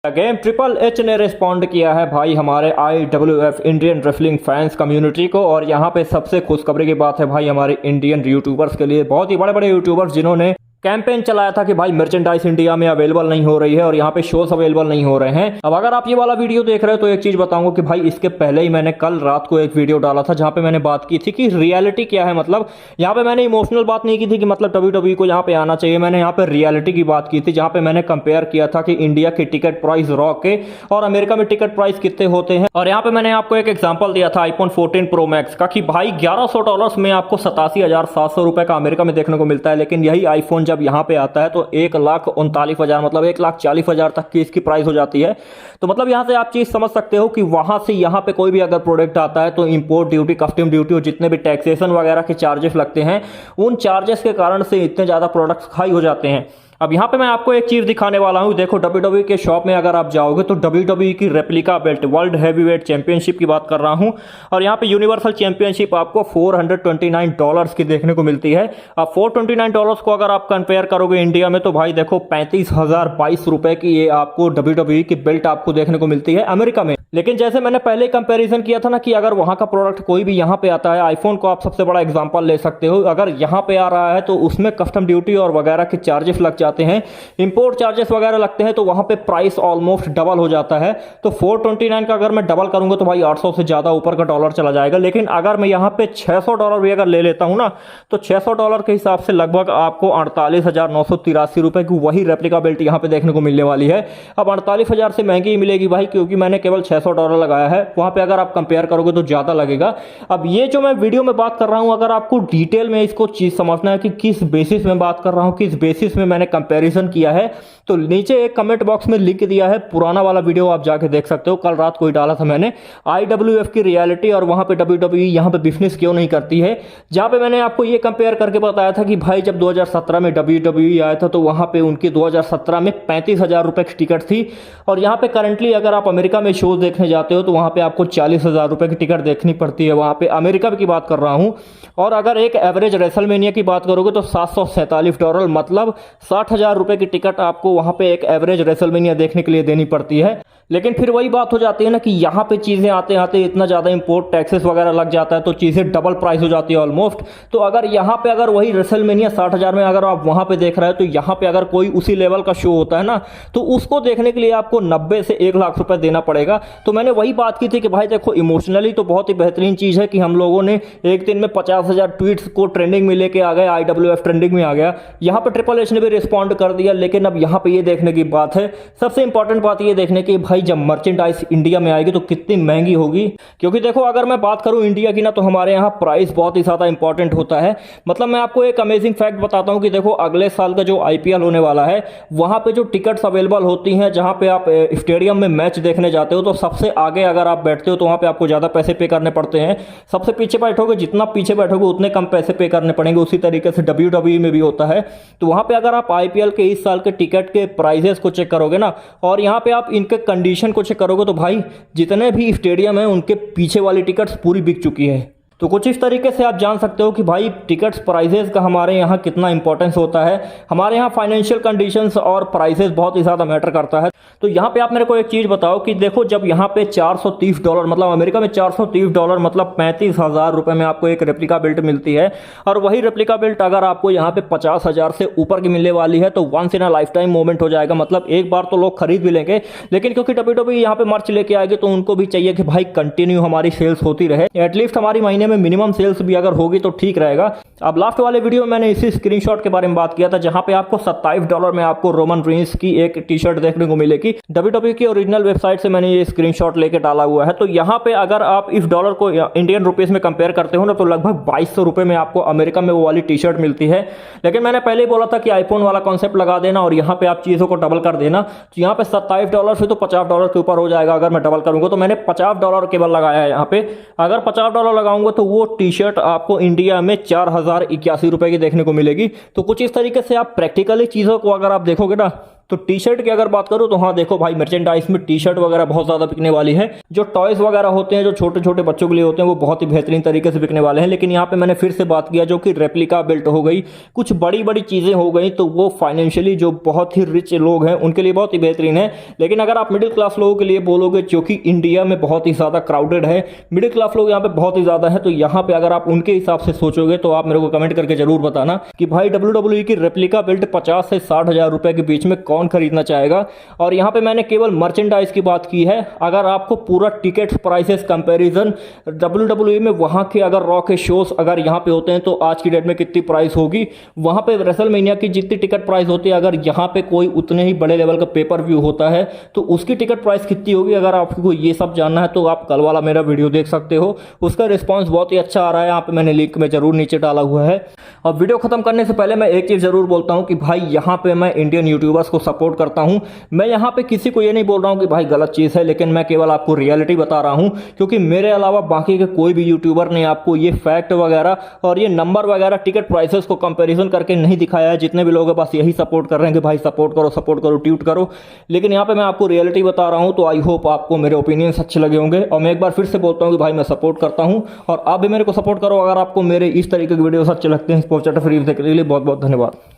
Game triple H ने respond किया है भाई हमारे IWF Indian wrestling fans community को। और यहाँ पे सबसे खुशखबरी की बात है भाई हमारे इंडियन यूट्यूबर्स के लिए, बहुत ही बड़े बड़े यूट्यूबर्स जिन्होंने कैंपेन चलाया था कि भाई मर्चेंडाइज इंडिया में अवेलेबल नहीं हो रही है और यहाँ पे शोज अवेलेबल नहीं हो रहे हैं। अब अगर आप ये वाला वीडियो देख रहे हो तो एक चीज बताऊंगा कि भाई इसके पहले ही मैंने कल रात को एक वीडियो डाला था जहाँ पे मैंने बात की थी कि रियलिटी क्या है। मतलब यहाँ पे मैंने इमोशनल बात नहीं की थी कि मतलब WWE को यहाँ पे आना चाहिए, मैंने यहाँ पे रियलिटी की बात की थी जहाँ पे मैंने कंपेयर किया था कि इंडिया की टिकट प्राइस रॉ के और अमेरिका में टिकट प्राइस कितने होते हैं। और यहाँ पे मैंने आपको एक एग्जाम्पल दिया था iPhone 14 Pro Max का कि भाई $1100 में आपको 87,700 रुपए का अमेरिका में देखने को मिलता है, लेकिन यही आईफोन जब यहाँ पे आता है तो 1,39,000 मतलब 1,40,000 तक की इसकी प्राइस हो जाती है। तो मतलब यहां से आप चीज समझ सकते हो कि वहां से यहां पे कोई भी अगर प्रोडक्ट आता है तो इंपोर्ट ड्यूटी, कस्टम ड्यूटी और जितने भी टैक्सेशन वगैरह के चार्जेस लगते हैं उन चार्जेस के कारण से इतने ज्यादा प्रोडक्ट्स हाई हो जाते हैं। अब यहाँ पे मैं आपको एक चीज दिखाने वाला हूँ। देखो WWE के शॉप में अगर आप जाओगे तो WWE की replica belt world heavyweight championship की बात कर रहा हूँ और यहाँ पे यूनिवर्सल चैंपियनशिप आपको $429 की देखने को मिलती है। अब $429 को अगर आप कंपेयर करोगे इंडिया में तो भाई देखो 35,022 रुपए की ये आपको WWE की बेल्ट आपको देखने को मिलती है अमेरिका में। लेकिन जैसे मैंने पहले कंपैरिजन किया था ना कि अगर वहां का प्रोडक्ट कोई भी यहाँ पे आता है, आईफोन को आप सबसे बड़ा एग्जांपल ले सकते हो, अगर यहाँ पे आ रहा है तो उसमें कस्टम ड्यूटी और वगैरह के चार्जेस लग जाते हैं, इंपोर्ट चार्जेस वगैरह लगते हैं, तो वहां पे प्राइस ऑलमोस्ट डबल हो जाता है। तो 429 का अगर मैं डबल करूंगा तो भाई 800 से ज्यादा ऊपर का डॉलर चला जाएगा। लेकिन अगर मैं यहाँ पे $600 भी अगर ले लेता हूँ ना तो $600 के हिसाब से लगभग आपको 48,983 रुपए की वही रेप्लिका बेल्ट यहाँ पे देखने को मिलने वाली है। अब 48,000 से महंगी ही मिलेगी भाई, क्योंकि मैंने केवल $600 लगाया है, वहां पे अगर आप कंपेयर करोगे तो ज्यादा लगेगा। अब ये जो मैं वीडियो में बात कर रहा हूं, अगर आपको डिटेल में इसको चीज समझना है कि किस बेसिस में बात कर रहा हूं, किस बेसिस में मैंने कंपैरिजन किया है, तो नीचे एक कमेंट बॉक्स में लिख दिया है, पुराना वाला वीडियो आप जाके देख सकते हो, कल रात को ही डाला था मैंने, IWF की रियलिटी और वहां पे WWE यहां पे बिजनेस क्यों नहीं करती है, जहां पे मैंने आपको ये कंपेयर करके बताया था कि भाई जब 2017 में WWE आया था तो वहां पे उनकी 2017 में 35,000 रुपए की टिकट थी और यहां पे करंटली अगर आप अमेरिका में शो देखने जाते हो तो वहां पे आपको 40,000 रुपए की टिकट देखनी पड़ती है, वहां पे अमेरिका की बात कर रहा हूं। और अगर एक एवरेज रेसलमेनिया की बात करोगे तो $747 मतलब 60,000 रुपए की टिकट आपको वहां पे एक एवरेज रेसलमेनिया देखने के लिए देनी पड़ती है। लेकिन फिर वही बात हो जाती है ना कि यहाँ पे चीजें आते आते इतना ज्यादा इंपोर्ट टैक्सेस वगैरह लग जाता है तो चीजें डबल प्राइस हो जाती है ऑलमोस्ट। तो अगर यहाँ पे अगर वही रेसलमेनिया 60,000 में अगर आप वहां पे देख रहे हो तो यहाँ पे अगर कोई उसी लेवल का शो होता है ना तो उसको देखने के लिए आपको 90 से 1 लाख रुपए देना पड़ेगा। तो मैंने वही बात की थी कि भाई देखो इमोशनली तो बहुत ही बेहतरीन चीज है कि हम लोगों ने एक दिन में 50,000 ट्वीट्स को ट्रेंडिंग में लेके आ गए, IWF ट्रेंडिंग में आ गया, यहाँ पे ट्रिपल एच ने भी रिस्पॉन्ड कर दिया। लेकिन अब यहाँ पे ये देखने की बात है, सबसे इंपॉर्टेंट बात ये देखने की भाई जब मर्चेंडाइज इंडिया में आएगी तो कितनी महंगी होगी। क्योंकि देखो अगर मैं बात करूं इंडिया की ना तो हमारे यहाँ प्राइस बहुत ही ज्यादा इंपॉर्टेंट होता है। मतलब मैं आपको एक अमेजिंग फैक्ट बताता हूं कि देखो अगले साल का जो IPL होने वाला है वहां पे जो टिकट्स अवेलेबल होती हैं, जहां पे आप स्टेडियम में मैच देखने जाते हो तो सबसे आगे अगर आप बैठते हो तो वहां पे आपको ज्यादा पैसे पे करने पड़ते हैं, सबसे पीछे बैठोगे जितना पीछे बैठोगे उतने कम पैसे पे करने पड़ेंगे। उसी तरीके से WWE में भी होता है। तो वहां पे अगर आप IPL के इस साल के टिकट के प्राइजेस को चेक करोगे ना और यहाँ पे आप इनके कंडीशन को चेक करोगे तो भाई जितने भी स्टेडियम है उनके पीछे वाली टिकट्स पूरी बिक चुकी है। तो कुछ इस तरीके से आप जान सकते हो कि भाई टिकट्स प्राइजेस का हमारे यहाँ कितना इंपॉर्टेंस होता है। हमारे यहाँ फाइनेंशियल कंडीशंस और प्राइसेस बहुत ही ज़्यादा मैटर करता है। तो यहाँ पे आप मेरे को एक चीज़ बताओ कि देखो जब यहाँ पे $430 मतलब अमेरिका में $430 मतलब 35,000 रुपए में आपको एक रेप्लिका बेल्ट मिलती है और वही रेप्लिका बेल्ट अगर आपको यहाँ पे 50,000 से ऊपर की मिलने वाली है तो once in a lifetime moment हो जाएगा। मतलब एक बार तो लोग खरीद भी लेंगे, लेकिन क्योंकि WWE यहाँ पे मर्च लेके आएगी तो उनको भी चाहिए कि भाई कंटिन्यू हमारी सेल्स होती रहे, एटलीस्ट हमारी महीने में मिनिमम सेल्स भी अगर होगी तो ठीक रहेगा। अब लास्ट वाले वीडियो में मैंने इसी स्क्रीनशॉट के बारे में बात किया था जहां पे आपको $27 में आपको रोमन रेंस की एक टी शर्ट देखने को मिलेगी। WWE की ओरिजिनल वेबसाइट से मैंने ये स्क्रीनशॉट लेके डाला हुआ है। तो यहाँ पे अगर आप इस डॉलर को इंडियन रुपीज में कंपेयर करते हो ना तो लगभग 2200 रुपए में आपको अमेरिका में वो वाली टी शर्ट मिलती है। लेकिन मैंने पहले ही बोला था कि आईफोन वाला कॉन्सेप्ट लगा देना और यहाँ पे आप चीजों को डबल कर देना। तो यहाँ पे $27 से तो $50 के ऊपर हो जाएगा अगर मैं डबल करूंगा। तो मैंने $50 केवल लगाया है यहाँ पे। अगर $50 लगाऊंगा तो वो टी शर्ट आपको इंडिया में 4,081 रुपए की देखने को मिलेगी। तो कुछ इस तरीके से आप प्रैक्टिकली चीजों को अगर आप देखोगे ना तो टी शर्ट की अगर बात करूँ तो हाँ देखो भाई, मर्चेंडाइज में टी शर्ट वगैरह बहुत ज़्यादा बिकने वाली है। जो टॉयज़ वगैरह होते हैं जो छोटे छोटे बच्चों के लिए होते हैं वो बहुत ही बेहतरीन तरीके से बिकने वाले हैं। लेकिन यहाँ पे मैंने फिर से बात किया जो कि रेप्लिका बिल्ट हो गई, कुछ बड़ी बड़ी चीज़ें हो गई, तो वो फाइनेंशियली जो बहुत ही रिच लोग हैं उनके लिए बहुत ही बेहतरीन है। लेकिन अगर आप मिडिल क्लास लोगों के लिए बोलोगे, जो कि इंडिया में बहुत ही ज़्यादा क्राउडेड है, मिडिल क्लास लोग यहाँ पे बहुत ही ज़्यादा है, तो यहाँ पे अगर आप उनके हिसाब से सोचोगे तो आप मेरे को कमेंट करके जरूर बताना कि भाई WWE की रेप्लिका बिल्ट 50 से 60 हज़ार रुपए के बीच में कौन खरीदना चाहेगा। और यहाँ पे मैंने केवल मर्चेंडाइज की बात की है। अगर आपको पूरा टिकट प्राइसेस कंपैरिजन WWE में वहाँ के अगर रॉ के शोज अगर यहाँ पे होते हैं तो आज की डेट में कितनी प्राइस होगी, वहाँ पे रेसलमेनिया की जितनी टिकट प्राइस होती है, अगर यहाँ पे कोई उतने ही बड़े लेवल का पेपर व्यू होता है तो उसकी टिकट प्राइस कितनी होगी। अगर आपको ये सब जानना है तो आप कल वाला मेरा वीडियो देख सकते हो, उसका रिस्पॉन्स बहुत ही अच्छा आ रहा है। यहाँ पे मैंने लिंक में जरूर नीचे डाला हुआ है। और वीडियो खत्म करने से पहले मैं एक चीज़ जरूर बोलता हूँ कि भाई यहाँ पे मैं इंडियन यूट्यूबर्स को सपोर्ट करता हूँ। मैं यहाँ पे किसी को ये नहीं बोल रहा हूँ कि भाई गलत चीज़ है, लेकिन मैं केवल आपको रियलिटी बता रहा हूँ, क्योंकि मेरे अलावा बाकी के कोई भी यूट्यूबर ने आपको ये फैक्ट वगैरह और ये नंबर वगैरह टिकट प्राइसेस को कंपैरिजन करके नहीं दिखाया है। जितने भी लोग हैं बस यही सपोर्ट कर रहे हैं कि भाई सपोर्ट करो ट्वीट करो, लेकिन यहाँ पे मैं आपको रियलिटी बता रहा हूँ। तो आई होप आपको मेरे ओपिनियंस अच्छे लगे होंगे। और मैं एक बार फिर से बोलता हूँ कि भाई मैं सपोर्ट करता हूँ और आप भी मेरे को सपोर्ट करो। अगर आपको मेरे इस तरीके के वीडियोस अच्छे लगते हैं, स्पोर्ट्स चैटर फ्री देखने के लिए बहुत बहुत धन्यवाद।